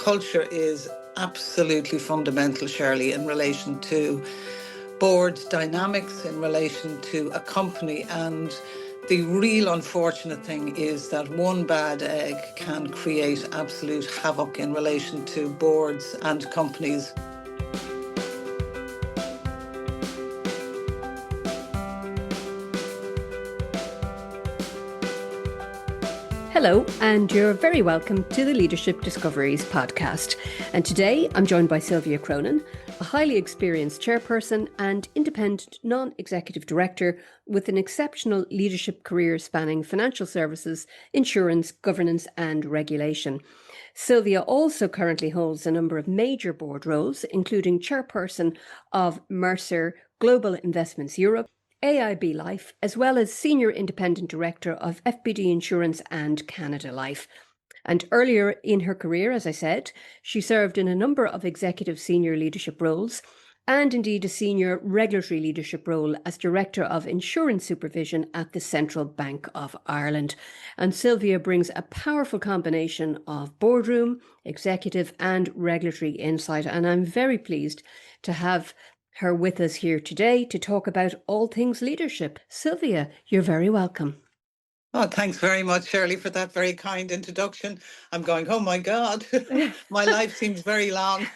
culture is absolutely fundamental, Shirley, in relation to board dynamics, in relation to a company. And the real unfortunate thing is that one bad egg can create absolute havoc in relation to boards and companies. Hello, and you're very welcome to the Leadership Discoveries podcast. And today I'm joined by Sylvia Cronin, a highly experienced chairperson and independent non-executive director with an exceptional leadership career spanning financial services, insurance, governance and regulation. Sylvia also currently holds a number of major board roles, including chairperson of Mercer Global Investments Europe, AIB Life, as well as Senior Independent Director of FBD Insurance and Canada Life. And earlier in her career, as I said, she served in a number of executive senior leadership roles and indeed a senior regulatory leadership role as Director of Insurance Supervision at the Central Bank of Ireland. And Sylvia brings a powerful combination of boardroom, executive and regulatory insight. And I'm very pleased to have her with us here today to talk about all things leadership. Sylvia, you're very welcome. Oh, thanks very much, Shirley, for that very kind introduction. I'm going, oh my God, my life seems very long.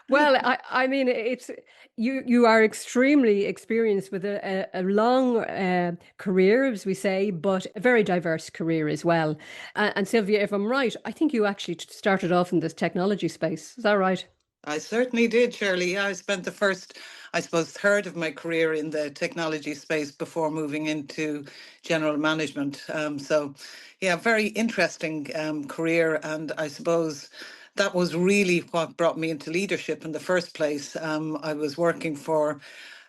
Well, I mean, it's you are extremely experienced with a long career, as we say, but a very diverse career as well. And Sylvia, if I'm right, I think you actually started off in this technology space. Is that right? I certainly did, Shirley. Yeah, I spent the first, I suppose, third of my career in the technology space before moving into general management. Yeah, very interesting career. And I suppose that was really what brought me into leadership in the first place. I was working for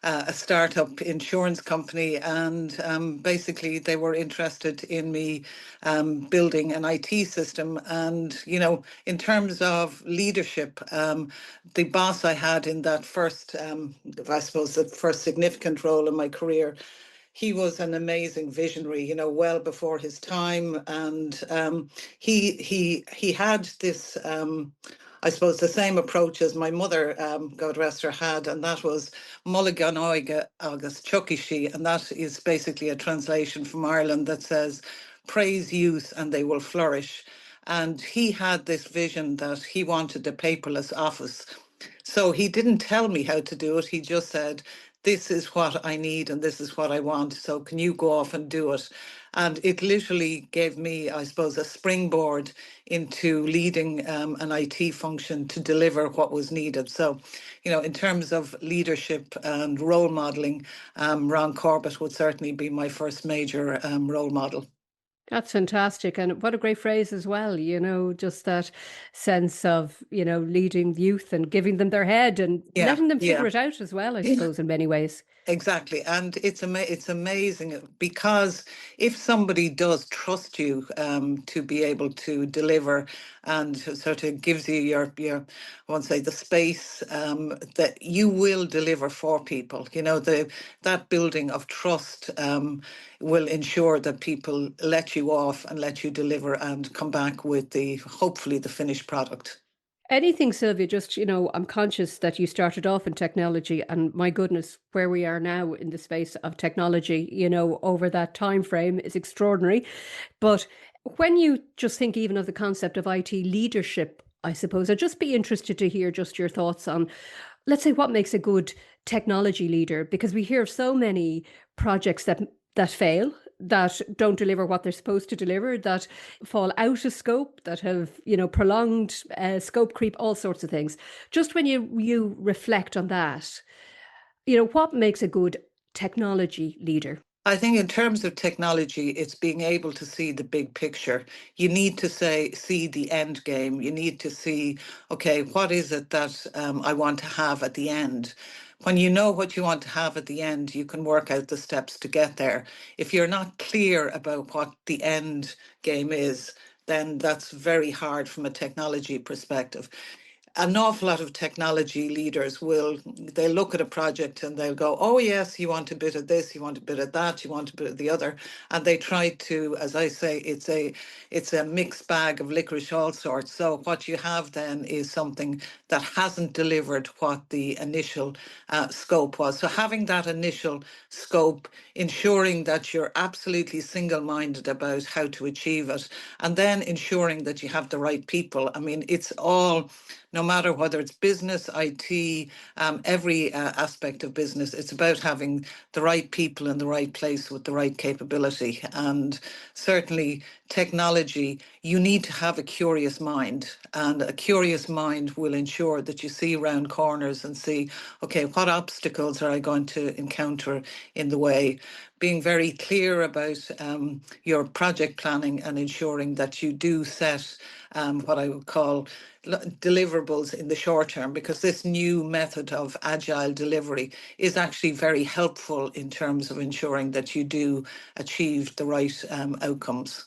a startup insurance company, and basically they were interested in me building an IT system. And, you know, in terms of leadership, the boss I had in that first, I suppose, the first significant role in my career, he was an amazing visionary, you know, well before his time, and he had this. I suppose the same approach as my mother, God rest her, had, and that was Mulligan Oige agus Chuckishi, and that is basically a translation from Ireland that says, praise youth and they will flourish. And he had this vision that he wanted a paperless office. So he didn't tell me how to do it. He just said, this is what I need and this is what I want. So can you go off and do it? And it literally gave me, I suppose, a springboard into leading an IT function to deliver what was needed. So, you know, in terms of leadership and role modeling, Ron Corbett would certainly be my first major role model. That's fantastic. And what a great phrase as well, you know, just that sense of, you know, leading youth and giving them their head and Yeah, letting them yeah. figure it out as well, I suppose, in many ways. Exactly, and it's amazing because if somebody does trust you to be able to deliver and sort of gives you your I won't say the space that you will deliver for people. You know, that building of trust will ensure that people let you off and let you deliver and come back with the hopefully the finished product. Anything, Sylvia, just, you know, I'm conscious that you started off in technology and my goodness, where we are now in the space of technology, you know, over that time frame is extraordinary. But when you just think even of the concept of IT leadership, I suppose I'd just be interested to hear just your thoughts on, let's say, what makes a good technology leader, because we hear of so many projects that fail, that don't deliver what they're supposed to deliver, that fall out of scope, that have, you know, prolonged scope creep, all sorts of things. Just when you reflect on that, you know, what makes a good technology leader? I think in terms of technology, it's being able to see the big picture. You need to see the end game. You need to see, okay, what is it that I want to have at the end? When you know what you want to have at the end, you can work out the steps to get there. If you're not clear about what the end game is, then that's very hard from a technology perspective. an awful lot of technology leaders they'll look at a project and they'll go, oh yes, you want a bit of this, you want a bit of that, you want a bit of the other, and they try to, as I say, it's a mixed bag of licorice all sorts. So what you have then is something that hasn't delivered what the initial scope was. So having that initial scope, ensuring that you're absolutely single-minded about how to achieve it, and then ensuring that you have the right people. I mean, it's all, no matter whether it's business, IT, every aspect of business, it's about having the right people in the right place with the right capability. And certainly technology, you need to have a curious mind. And a curious mind will ensure that you see around corners and see, okay, what obstacles are I going to encounter in the way? Being very clear about your project planning and ensuring that you do set what I would call deliverables in the short term, because this new method of agile delivery is actually very helpful in terms of ensuring that you do achieve the right outcomes.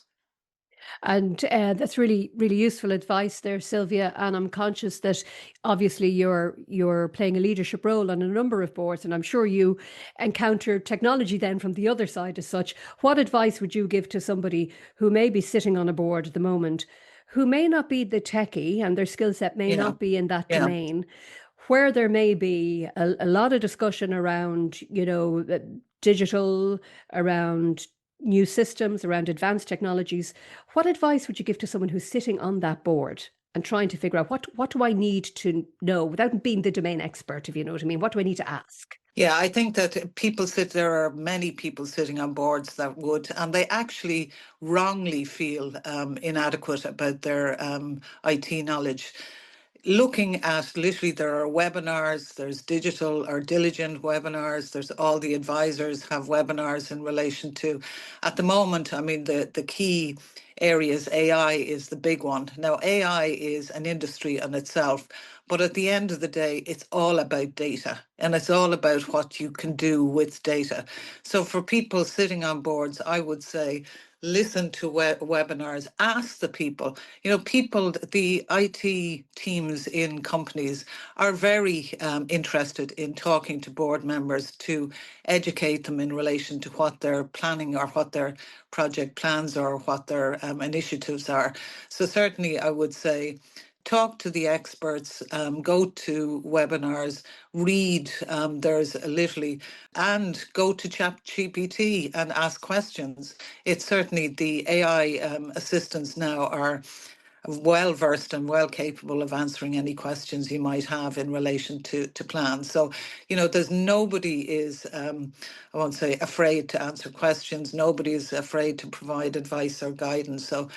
And that's really, really useful advice there, Sylvia. And I'm conscious that obviously you're playing a leadership role on a number of boards, and I'm sure you encounter technology then from the other side as such. What advice would you give to somebody who may be sitting on a board at the moment, who may not be the techie and their skill set may Yeah, not be in that yeah. domain, where there may be a lot of discussion around, digital, around new systems, around advanced technologies? What advice would you give to someone who's sitting on that board and trying to figure out what do I need to know without being the domain expert, if you know what I mean? What do I need to ask? Yeah, I think that there are many people sitting on boards that would, and they actually wrongly feel inadequate about their IT knowledge. Looking at, literally, there are webinars, there's digital or diligent webinars, there's all the advisors have webinars in relation to, at the moment, I mean, the key areas, AI is the big one. Now, AI is an industry in itself, but at the end of the day, it's all about data and it's all about what you can do with data. So for people sitting on boards, I would say, listen to webinars, ask the people. The IT teams in companies are very interested in talking to board members to educate them in relation to what they're planning or what their project plans or what their initiatives are. So certainly I would say, talk to the experts, go to webinars, read, there's literally, and go to ChatGPT and ask questions. It's certainly the AI assistants now are well versed and well capable of answering any questions you might have in relation to plans. So, there's nobody is, I won't say afraid to answer questions. Nobody is afraid to provide advice or guidance. So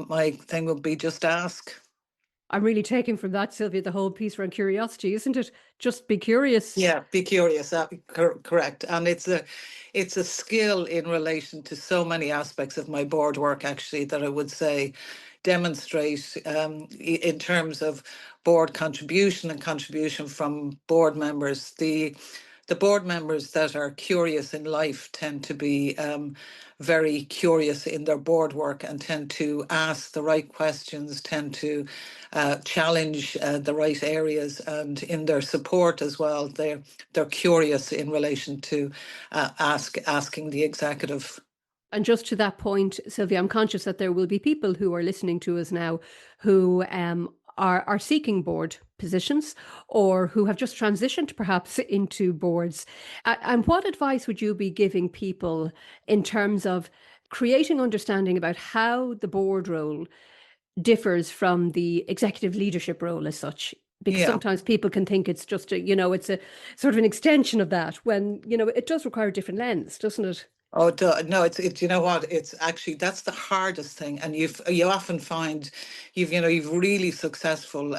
my thing would be just ask. I'm really taking from that, Sylvia, the whole piece around curiosity, isn't it? Just be curious. Yeah, be curious. Correct, and it's a skill in relation to so many aspects of my board work. Actually, that I would say demonstrate in terms of board contribution and contribution from board members. The board members that are curious in life tend to be very curious in their board work and tend to ask the right questions, tend to challenge the right areas, and in their support as well, they're curious in relation to asking the executive. And just to that point, Sylvia, I'm conscious that there will be people who are listening to us now who are seeking board positions or who have just transitioned perhaps into boards. And what advice would you be giving people in terms of creating understanding about how the board role differs from the executive leadership role as such? Because Yeah. sometimes people can think it's just it's a sort of an extension of that when, it does require a different lens, doesn't it? Oh, no, it's you know what? It's actually, that's the hardest thing, and you often find you've really successful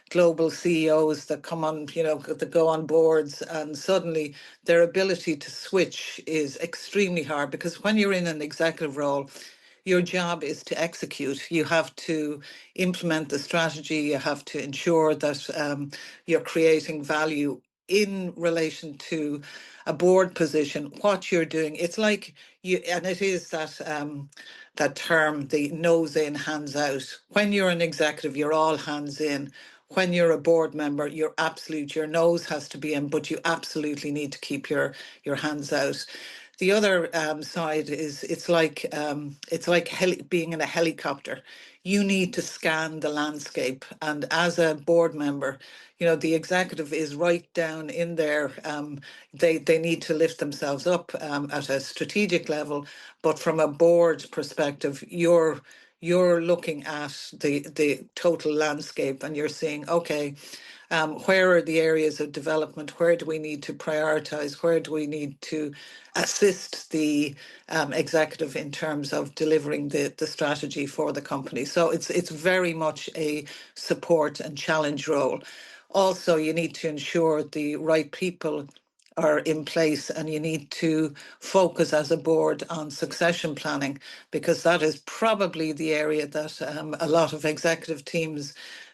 global CEOs that come on, that go on boards, and suddenly their ability to switch is extremely hard, because when you're in an executive role, your job is to execute. You have to implement the strategy. You have to ensure that you're creating value in relation to a board position. What you're doing, it's like and it is that term, the nose in, hands out. When you're an executive, you're all hands in. when you're a board member, your nose has to be in, but you absolutely need to keep your hands out. The other side is it's like being in a helicopter. You need to scan the landscape, and as a board member, the executive is right down in there. They need to lift themselves up at a strategic level, but from a board perspective, you're looking at the total landscape, and you're seeing, okay, where are the areas of development? Where do we need to prioritize? Where do we need to assist the executive in terms of delivering the strategy for the company? So it's very much a support and challenge role. Also, you need to ensure the right people are in place, and you need to focus as a board on succession planning, because that is probably the area that a lot of executive teams,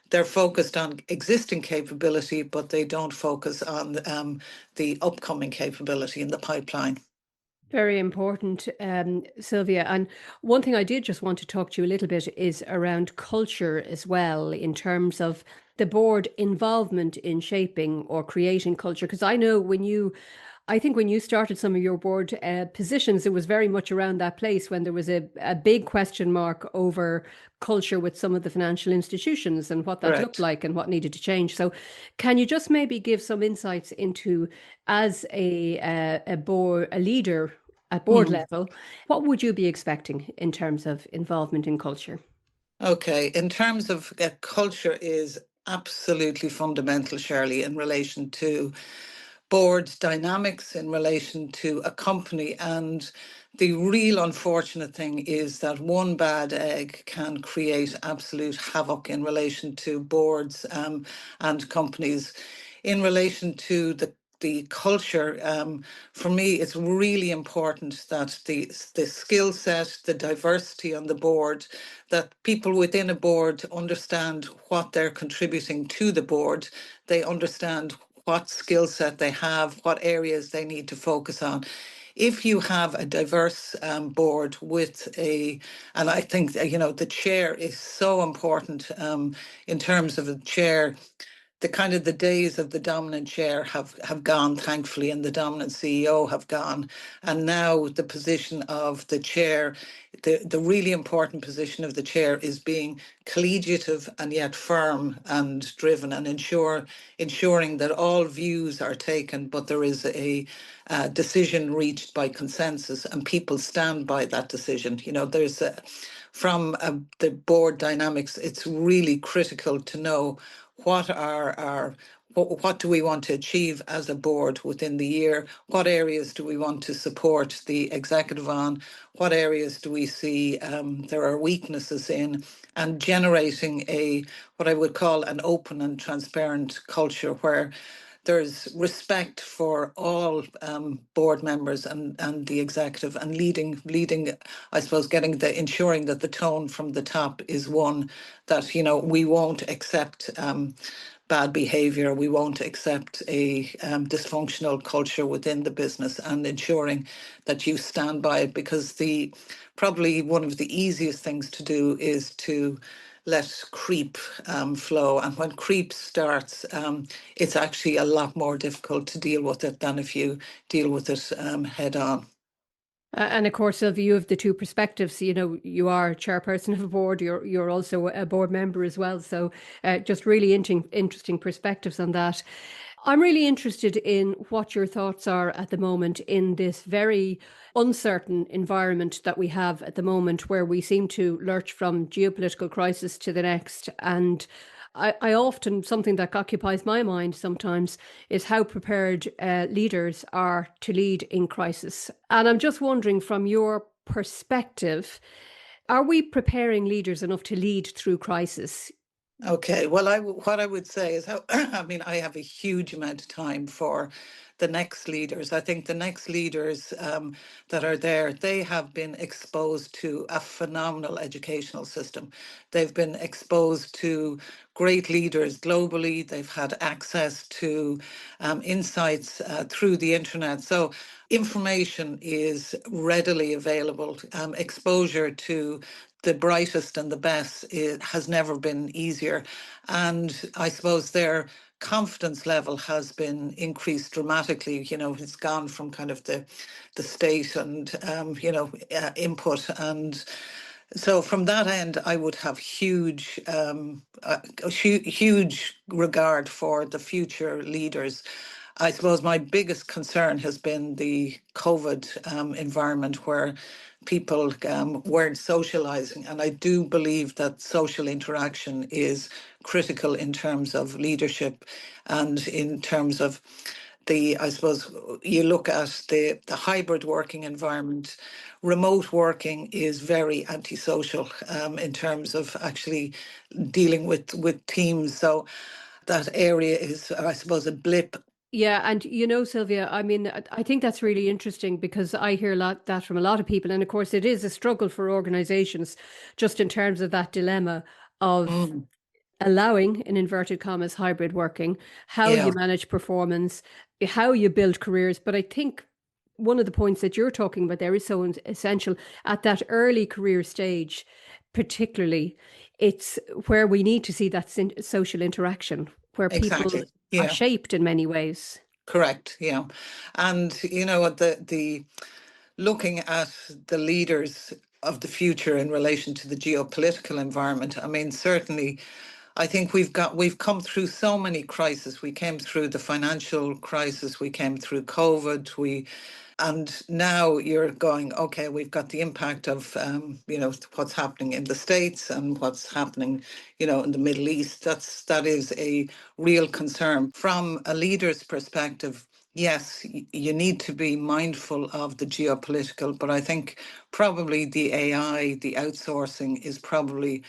they're focused on existing capability, but they don't focus on the upcoming capability in the pipeline. Very important, Sylvia. And one thing I did just want to talk to you a little bit is around culture as well, in terms of the board involvement in shaping or creating culture. Because I think when you started some of your board positions, it was very much around that place when there was a big question mark over culture with some of the financial institutions and what that looked Correct. like and what needed to change. So, can you just maybe give some insights into, as a leader at board Mm. level, what would you be expecting in terms of involvement in culture? Okay, in terms of culture is absolutely fundamental, Shirley, in relation to board dynamics, in relation to a company. And the real unfortunate thing is that one bad egg can create absolute havoc in relation to boards and companies. In relation to the culture, for me, it's really important that the skill set, the diversity on the board, that people within a board understand what they're contributing to the board. They understand what skill set they have, what areas they need to focus on. If you have a diverse board and I think the chair is so important in terms of the chair. The kind of the days of the dominant chair have gone, thankfully, and the dominant CEO have gone. And now the position of the chair, the really important position of the chair, is being collegiative and yet firm and driven, and ensuring that all views are taken, but there is a decision reached by consensus, and people stand by that decision. From the board dynamics, it's really critical to know what are our what do we want to achieve as a board within the year? What areas do we want to support the executive on? What areas do we see there are weaknesses in? And generating what I would call an open and transparent culture where there's respect for all board members and the executive, and leading, I suppose, ensuring that the tone from the top is one that, we won't accept bad behavior. We won't accept a dysfunctional culture within the business, and ensuring that you stand by it, because probably one of the easiest things to do is to let creep flow. And when creep starts, it's actually a lot more difficult to deal with it than if you deal with it head on. And of course, Sylvia, you have the two perspectives. You know, you are chairperson of a board. You're also a board member as well. So, just really interesting perspectives on that. I'm really interested in what your thoughts are at the moment in this very uncertain environment that we have at the moment, where we seem to lurch from geopolitical crisis to the next. And I often, something that occupies my mind sometimes is how prepared leaders are to lead in crisis. And I'm just wondering, from your perspective, are we preparing leaders enough to lead through crisis? Okay, well, what I would say is how I mean, I have a huge amount of time for the next leaders. I think the next leaders that are there, they have been exposed to a phenomenal educational system. They've been exposed to great leaders globally. They've had access to insights through the internet. So information is readily available. Exposure to the brightest and the best, it has never been easier. And I suppose their confidence level has been increased dramatically. It's gone from kind of the state and input. And so from that end, I would have huge regard for the future leaders. I suppose my biggest concern has been the COVID environment where people weren't socializing. And I do believe that social interaction is critical in terms of leadership and in terms of I suppose you look at the hybrid working environment. Remote working is very antisocial in terms of actually dealing with teams. So that area is, I suppose, a blip. Yeah, and Sylvia, I mean, I think that's really interesting because I hear that from a lot of people, and of course, it is a struggle for organizations, just in terms of that dilemma of Mm, allowing, in inverted commas, hybrid working, how you yeah, manage performance, how you build careers. But I think one of the points that you're talking about there is so essential at that early career stage, particularly. It's where we need to see that social interaction, where people exactly. are Yeah, shaped in many ways. correct. Yeah. And the looking at the leaders of the future in relation to the geopolitical environment, I mean, certainly I think we've come through so many crises. We came through the financial crisis, we came through COVID, and now you're going, okay, we've got the impact of what's happening in the States and what's happening, in the Middle East. That is a real concern from a leader's perspective. Yes, you need to be mindful of the geopolitical, but I think probably the AI, the outsourcing is probably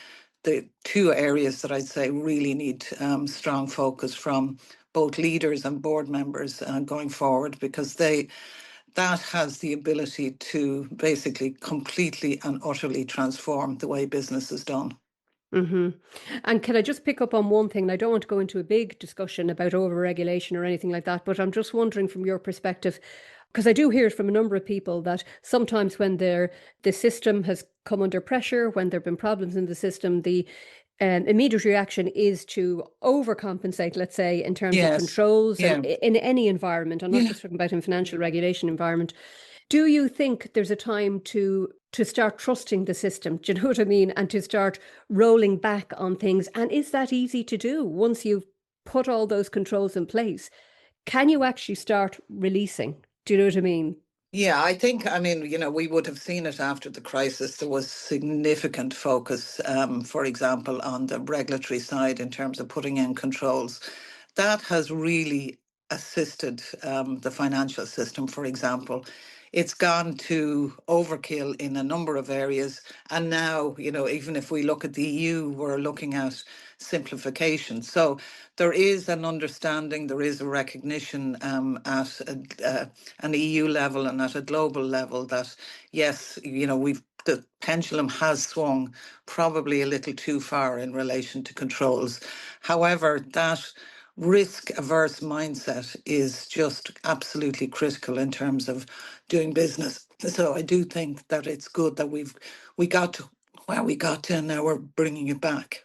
the two areas that I'd say really need strong focus from both leaders and board members going forward, because that has the ability to basically completely and utterly transform the way business is done. hmm And can I just pick up on one thing? And I don't want to go into a big discussion about overregulation or anything like that, but I'm just wondering from your perspective, because I do hear it from a number of people that sometimes when the system has come under pressure, when there have been problems in the system, the immediate reaction is to overcompensate, let's say, in terms of Yes. controls and Yeah. in any environment. I'm not Yeah. just talking about in financial regulation environment. Do you think there's a time to start trusting the system? Do you know what I mean? And to start rolling back on things. And is that easy to do once you've put all those controls in place? Can you actually start releasing? Do you know what I mean? Yeah, I mean, we would have seen it after the crisis. There was significant focus, for example, on the regulatory side in terms of putting in controls. That has really assisted the financial system, for example. It's gone to overkill in a number of areas. And now, even if we look at the EU, we're looking at simplification. So there is an understanding, there is a recognition at an EU level and at a global level that, yes, the pendulum has swung probably a little too far in relation to controls. However, that risk averse mindset is just absolutely critical in terms of doing business. So I do think that it's good that we got to where we got to, and now we're bringing it back.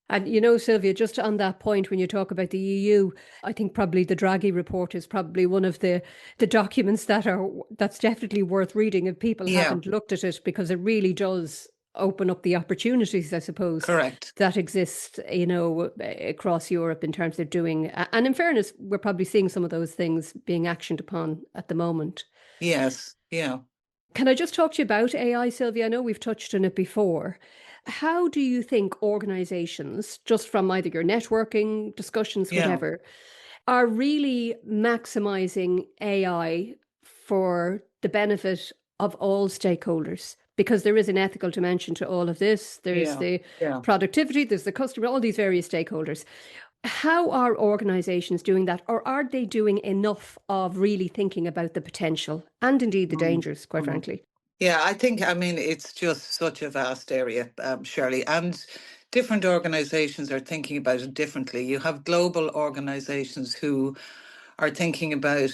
And Sylvia, just on that point, when you talk about the EU, I think probably the Draghi report is probably one of the documents that's definitely worth reading if people Yeah, haven't looked at it, because it really does open up the opportunities, I suppose, correct. that exist, across Europe in terms of doing. And in fairness, we're probably seeing some of those things being actioned upon at the moment. Yes, yeah, Can I just talk to you about AI, Sylvia? I know we've touched on it before. How do you think organizations, just from either your networking discussions, yeah. whatever, are really maximizing AI for the benefit of all stakeholders? Because there is an ethical dimension to all of this. There's Yeah, the yeah. productivity, there's the customer, all these various stakeholders. How are organizations doing that? Or are they doing enough of really thinking about the potential and indeed the Mm, dangers, quite mm. frankly? Yeah, I mean, it's just such a vast area, Shirley, and different organizations are thinking about it differently. You have global organizations who are thinking about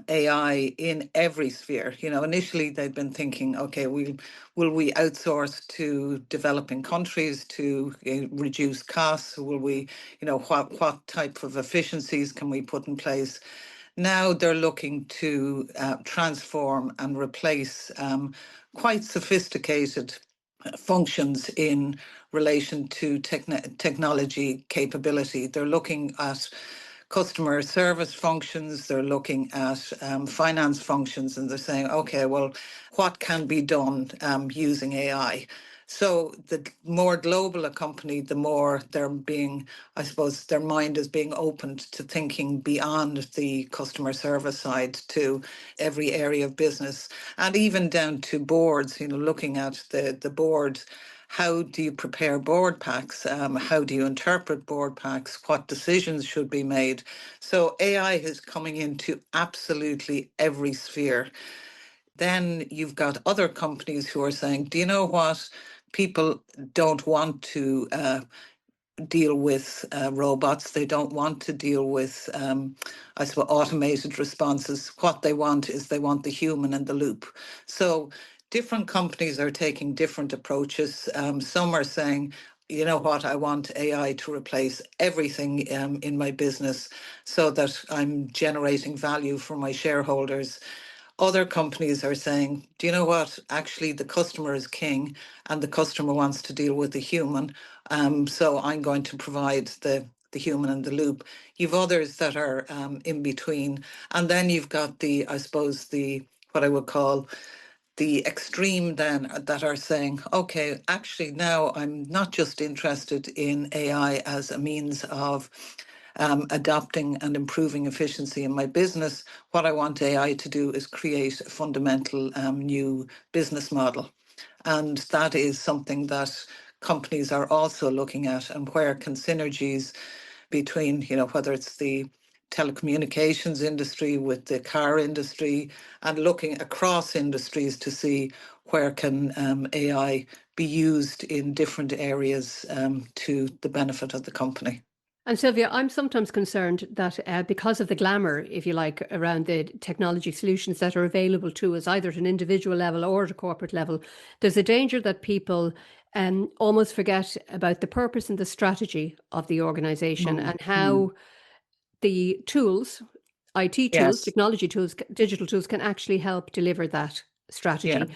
AI in every sphere. Initially they'd been thinking, okay, will we outsource to developing countries to reduce costs? Will we, what type of efficiencies can we put in place? Now they're looking to transform and replace quite sophisticated functions in relation to technology capability. They're looking at customer service functions, they're looking at finance functions, and they're saying, okay, well, what can be done using AI? So the more global a company, the more they're being, I suppose, their mind is being opened to thinking beyond the customer service side to every area of business, and even down to boards, looking at the board. How do you prepare board packs? How do you interpret board packs? What decisions should be made? So AI is coming into absolutely every sphere. Then you've got other companies who are saying, do you know what? People don't want to deal with robots. They don't want to deal with, I suppose, automated responses. What they want is they want the human in the loop. So different companies are taking different approaches. Some are saying, you know what, I want AI to replace everything in my business so that I'm generating value for my shareholders. Other companies are saying, do you know what? Actually, the customer is king and the customer wants to deal with the human. So I'm going to provide the human in the loop. You've others that are in between. And then you've got I suppose, what I would call the extreme then that are saying, okay, actually now I'm not just interested in AI as a means of adopting and improving efficiency in my business. What I want AI to do is create a fundamental new business model. And that is something that companies are also looking at, and where can synergies between, whether it's the telecommunications industry with the car industry, and looking across industries to see where can AI be used in different areas to the benefit of the company. And Sylvia, I'm sometimes concerned that because of the glamour, if you like, around the technology solutions that are available to us, either at an individual level or at a corporate level, there's a danger that people almost forget about the purpose and the strategy of the organization Mm, and mm. how the tools, IT tools, Yes. technology tools, digital tools can actually help deliver that Yeah. strategy.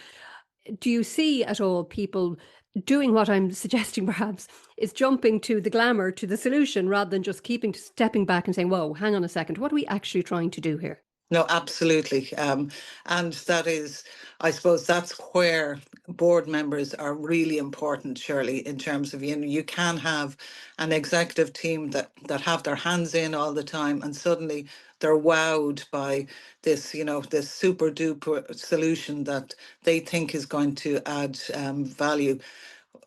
Do you see at all people doing what I'm suggesting perhaps is jumping to the glamour, to the solution, rather than just stepping back and saying, whoa, hang on a second, what are we actually trying to do here? No, absolutely. And that is, I suppose, that's where board members are really important, Shirley, in terms of, you can have an executive team that have their hands in all the time, and suddenly they're wowed by this, this super duper solution that they think is going to add value.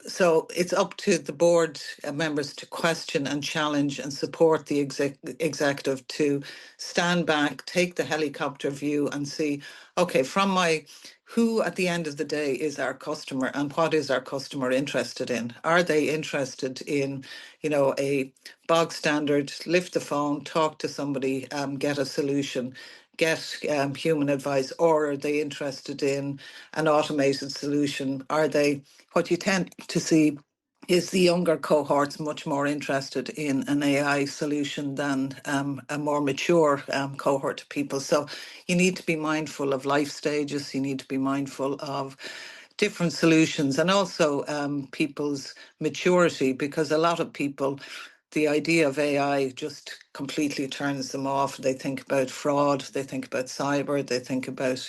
So it's up to the board members to question and challenge and support the executive to stand back, take the helicopter view, and see, okay, who at the end of the day is our customer, and what is our customer interested in? Are they interested in, a bog standard, lift the phone, talk to somebody, get a solution, get human advice, or are they interested in an automated solution? What you tend to see is the younger cohorts much more interested in an AI solution than a more mature cohort of people. So you need to be mindful of life stages, you need to be mindful of different solutions, and also people's maturity, because a lot of people, the idea of AI just completely turns them off. They think about fraud, they think about cyber, they think about,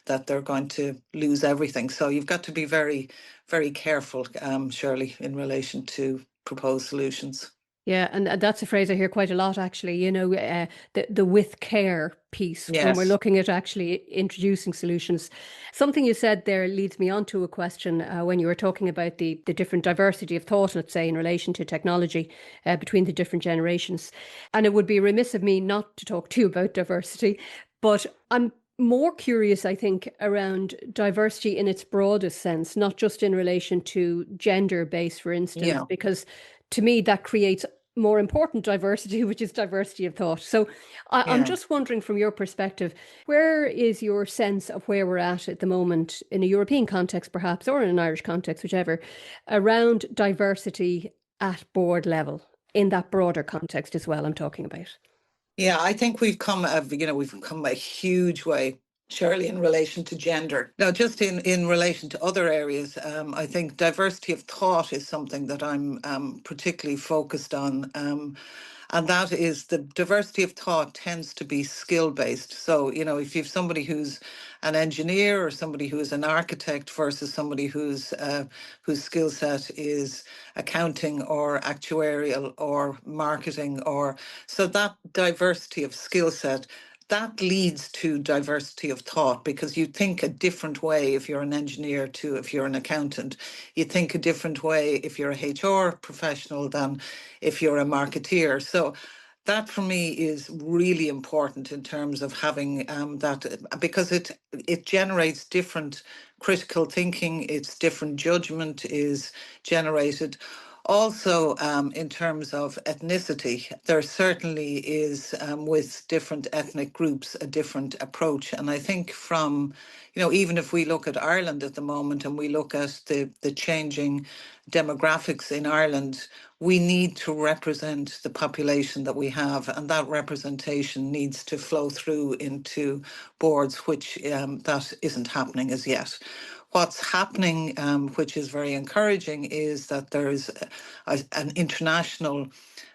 that they're going to lose everything. So you've got to be very, very careful, Shirley, in relation to proposed solutions. Yeah, and that's a phrase I hear quite a lot, actually. The with care piece when we're Yes. looking at actually introducing solutions. Something you said there leads me on to a question when you were talking about the different diversity of thought, let's say, in relation to technology between the different generations. And it would be remiss of me not to talk to you about diversity, but I'm more curious, I think, around diversity in its broadest sense, not just in relation to gender based, for instance, Yeah. because to me, that creates more important diversity, which is diversity of thought. So I'm Yeah. just wondering from your perspective, where is your sense of where we're at the moment in a European context, perhaps, or in an Irish context, whichever, around diversity at board level in that broader context as well I'm talking about? Yeah, I think we've come a huge way, Shirley, in relation to gender. Now, just in relation to other areas, I think diversity of thought is something that I'm particularly focused on. And that is the diversity of thought tends to be skill based. So, if you've somebody who's an engineer or somebody who is an architect versus somebody whose skill set is accounting or actuarial or marketing, or so that diversity of skill set, that leads to diversity of thought, because you think a different way if you're an engineer to if you're an accountant. You think a different way if you're a HR professional than if you're a marketeer. So that for me is really important in terms of having that, because it generates different critical thinking, it's different judgment is generated. Also, in terms of ethnicity, there certainly is, with different ethnic groups, a different approach. And I think even if we look at Ireland at the moment and we look at the changing demographics in Ireland, we need to represent the population that we have, and that representation needs to flow through into boards, which that isn't happening as yet. What's happening, which is very encouraging, is that there's an international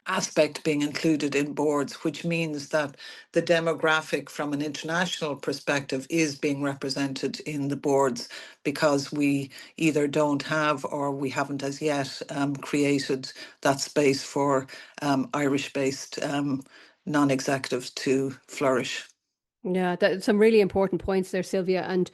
aspect being included in boards, which means that the demographic from an international perspective is being represented in the boards, because we either don't have or we haven't as yet created that space for Irish based non executives to flourish. Yeah, that's some really important points there, Sylvia. And,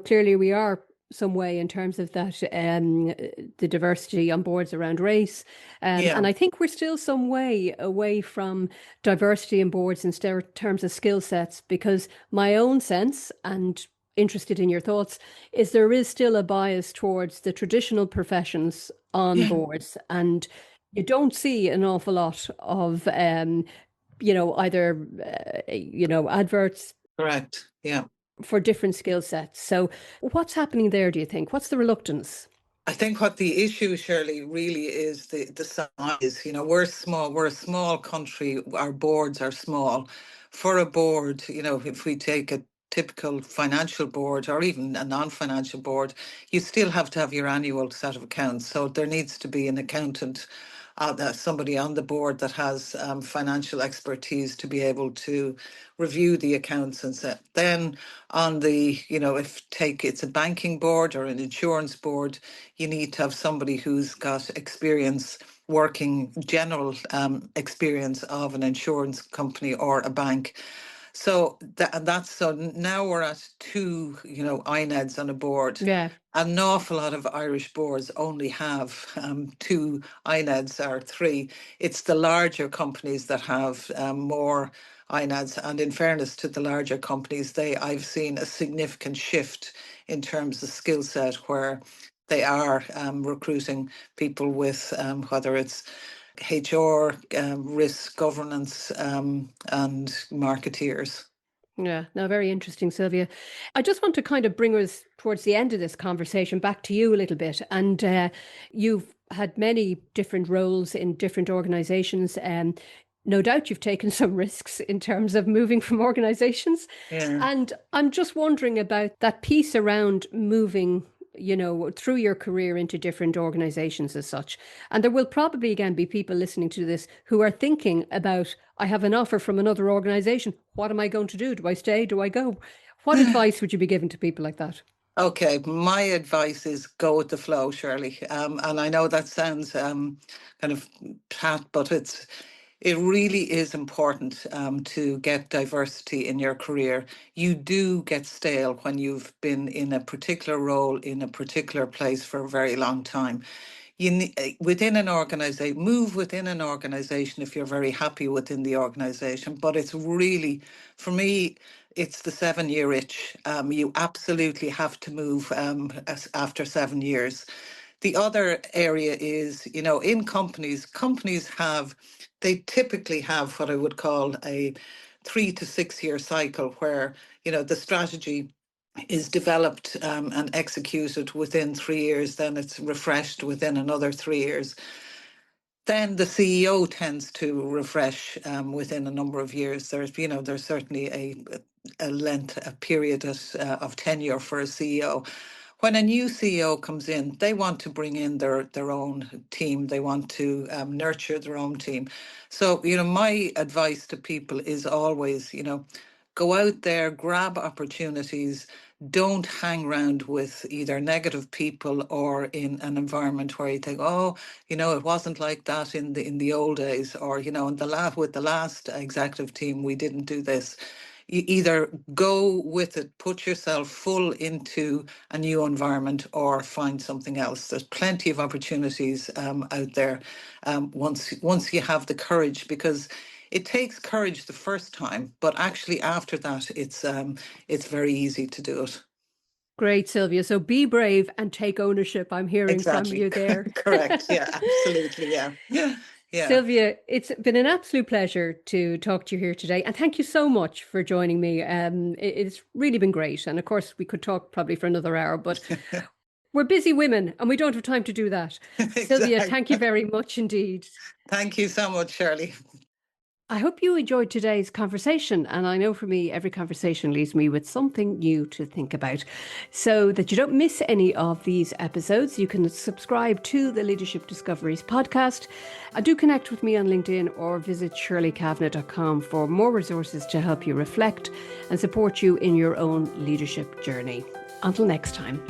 clearly we are some way in terms of that, the diversity on boards around race. Yeah. And I think we're still some way away from diversity in boards in terms of skill sets, because my own sense, and interested in your thoughts, is there is still a bias towards the traditional professions on Yeah. boards. And you don't see an awful lot of either adverts Correct. Yeah. for different skill sets. So what's happening there, do you think? What's the reluctance? I think what the issue, Shirley, really is the size. We're small. We're a small country. Our boards are small. For a board, if we take a typical financial board or even a non-financial board, you still have to have your annual set of accounts. So there needs to be an accountant, somebody on the board that has financial expertise to be able to review the accounts and set. Then on if take it's a banking board or an insurance board, you need to have somebody who's got experience working, general experience of an insurance company or a bank. So so now we're at two, INEDs on a board. Yeah. An awful lot of Irish boards only have two INEDs or three. It's the larger companies that have more INEDs. And in fairness to the larger companies, I've seen a significant shift in terms of skill set, where they are recruiting people with whether it's HR, risk governance, and marketeers. Yeah, no, very interesting, Sylvia. I just want to kind of bring us towards the end of this conversation back to you a little bit. And you've had many different roles in different organizations. No doubt you've taken some risks in terms of moving from organizations. Yeah. And I'm just wondering about that piece around moving, through your career into different organizations as such. And there will probably again be people listening to this who are thinking about, I have an offer from another organization. What am I going to do? Do I stay? Do I go? What advice would you be giving to people like that? Okay, my advice is go with the flow, Shirley. And I know that sounds kind of pat, but it really is important to get diversity in your career. You do get stale when you've been in a particular role in a particular place for a very long time. Within an organization, move within an organization if you're very happy within the organization. But it's really, for me, it's the 7 year itch. You absolutely have to move after 7 years. The other area is, in companies they typically have what I would call a 3 to 6 year cycle where, the strategy is developed and executed within 3 years, then it's refreshed within another 3 years. Then the CEO tends to refresh within a number of years. There's certainly a period of tenure for a CEO. When a new CEO comes in, they want to bring in their own team. They want to nurture their own team. So, my advice to people is always, go out there, grab opportunities. Don't hang around with either negative people or in an environment where you think, oh, it wasn't like that in the old days, or with the last executive team we didn't do this. You either go with it, put yourself full into a new environment, or find something else. There's plenty of opportunities out there once you have the courage, because it takes courage the first time, but actually after that, it's very easy to do it. Great, Sylvia. So be brave and take ownership. I'm hearing from Exactly. you there. Correct. Yeah, absolutely. Yeah. Yeah. Yeah. Sylvia, it's been an absolute pleasure to talk to you here today. And thank you so much for joining me. It's really been great. And of course, we could talk probably for another hour, but we're busy women and we don't have time to do that. Sylvia, Exactly. thank you very much indeed. Thank you so much, Shirley. I hope you enjoyed today's conversation. And I know for me, every conversation leaves me with something new to think about. So that you don't miss any of these episodes, you can subscribe to the Leadership Discoveries podcast. Do connect with me on LinkedIn or visit shirleykavanagh.com for more resources to help you reflect and support you in your own leadership journey. Until next time.